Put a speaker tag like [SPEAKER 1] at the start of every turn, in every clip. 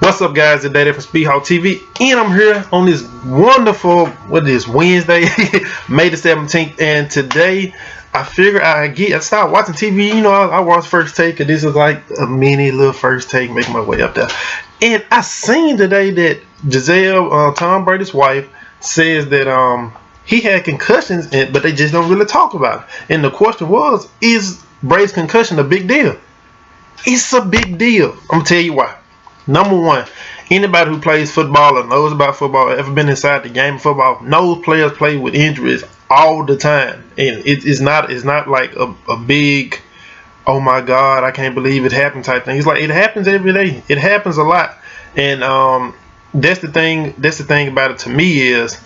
[SPEAKER 1] What's up, guys? It's Daddy from Speedhawk TV, and I'm here on this wonderful, Wednesday, May the 17th, and today I figure I started watching TV. You know, I watch First Take, and this is like a mini little First Take, making my way up there. And I seen today that Giselle, Tom Brady's wife, says that he had concussions, but they just don't really talk about it. And the question was, is Brady's concussion a big deal? It's a big deal. I'm gonna tell you why. Number one, anybody who plays football or knows about football, ever been inside the game of football, knows players play with injuries all the time, and it's not like a big, oh my God, I can't believe it happened type thing. It's like it happens every day. It happens a lot, and that's the thing. That's the thing about it to me is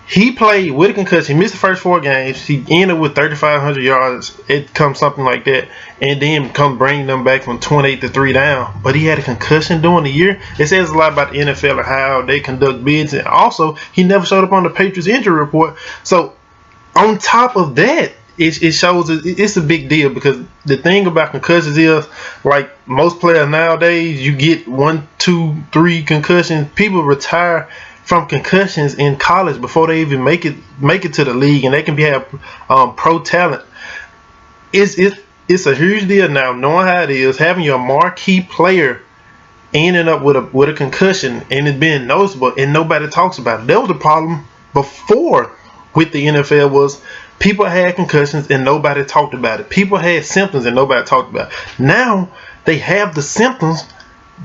[SPEAKER 1] he played with a concussion. He missed the first 4 games. He ended with 3,500 yards. It comes something like that, and then come bring them back from 28 to 3 down. But he had a concussion during the year. It says a lot about the NFL and how they conduct bids, and also he never showed up on the Patriots injury report. So on top of that, it shows it's a big deal, because the thing about concussions is, like most players nowadays, you get 1, 2, 3 concussions. People retire from concussions in college before they even make it to the league, and they can have pro talent. It's a huge deal now, knowing how it is, having your marquee player ending up with a concussion and it being noticeable and nobody talks about it. That was the problem before with the NFL, was people had concussions and nobody talked about it. People had symptoms and nobody talked about it. Now they have the symptoms,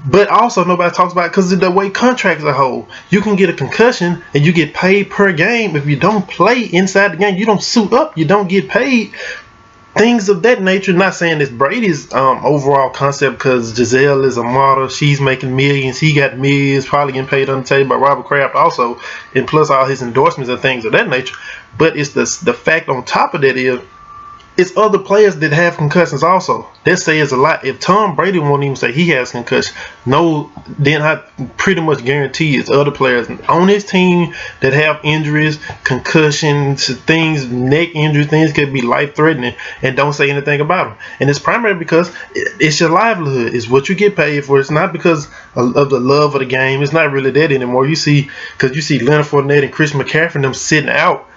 [SPEAKER 1] but also nobody talks about it because of the way contracts are hold. You can get a concussion and you get paid per game. If you don't play inside the game, you don't suit up, you don't get paid. Things of that nature. Not saying it's Brady's overall concept, because Giselle is a model. She's making millions. He got millions, probably getting paid on the table by Robert Kraft also, and plus all his endorsements and things of that nature. But it's the fact on top of that is, it's other players that have concussions also. That says a lot. If Tom Brady won't even say he has concussion, then I pretty much guarantee it's other players on his team that have injuries, concussions, things, neck injuries, things could be life-threatening, and don't say anything about them. And it's primarily because it's your livelihood. It's what you get paid for. It's not because of the love of the game. It's not really that anymore. You see, because you see Leonard Fournette and Chris McCaffrey them sitting out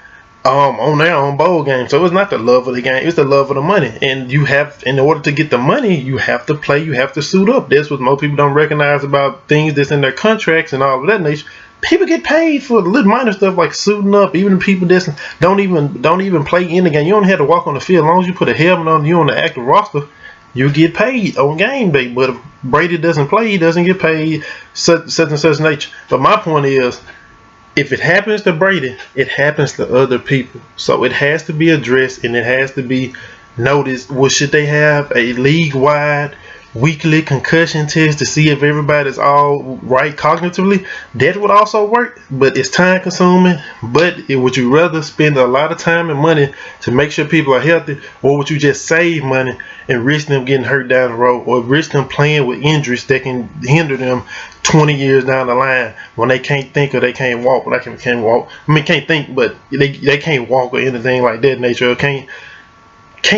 [SPEAKER 1] on their own bowl game. So it's not the love of the game, it's the love of the money. And you have, in order to get the money, you have to play, you have to suit up. That's what most people don't recognize about things that's in their contracts and all of that nature. People get paid for the little minor stuff like suiting up. Even the people that don't even play in the game, you don't have to walk on the field. As long as you put a helmet on, you on the active roster, you get paid on game day. But if Brady doesn't play, he doesn't get paid, such and such nature. But my point is, if it happens to Brady, it happens to other people. So it has to be addressed, and it has to be noticed. Well, should they have a league-wide weekly concussion test to see if everybody's all right cognitively? That would also work, but it's time consuming. But would you rather spend a lot of time and money to make sure people are healthy, or would you just save money and risk them getting hurt down the road, or risk them playing with injuries that can hinder them 20 years down the line when they can't think or they can't walk? Well, they can't walk. I mean, can't think, but they can't walk or anything like that nature, or can't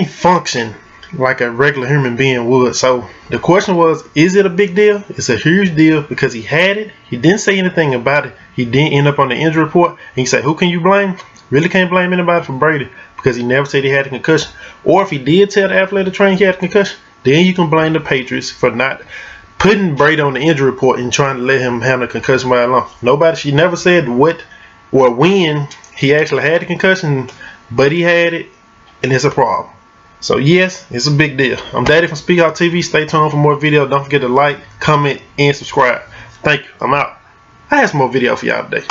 [SPEAKER 1] function like a regular human being would. So the question was, is it a big deal? It's a huge deal, because he had it. He didn't say anything about it. He didn't end up on the injury report. And he said, who can you blame? Really can't blame anybody for Brady, because he never said he had a concussion. Or if he did tell the athletic trainer he had a concussion, then you can blame the Patriots for not putting Brady on the injury report and trying to let him have a concussion by long. She never said what or when he actually had a concussion, but he had it, and it's a problem. So yes, it's a big deal. I'm Daddy from Speedhawk TV. Stay tuned for more videos. Don't forget to like, comment, and subscribe. Thank you. I'm out. I have some more video for y'all today.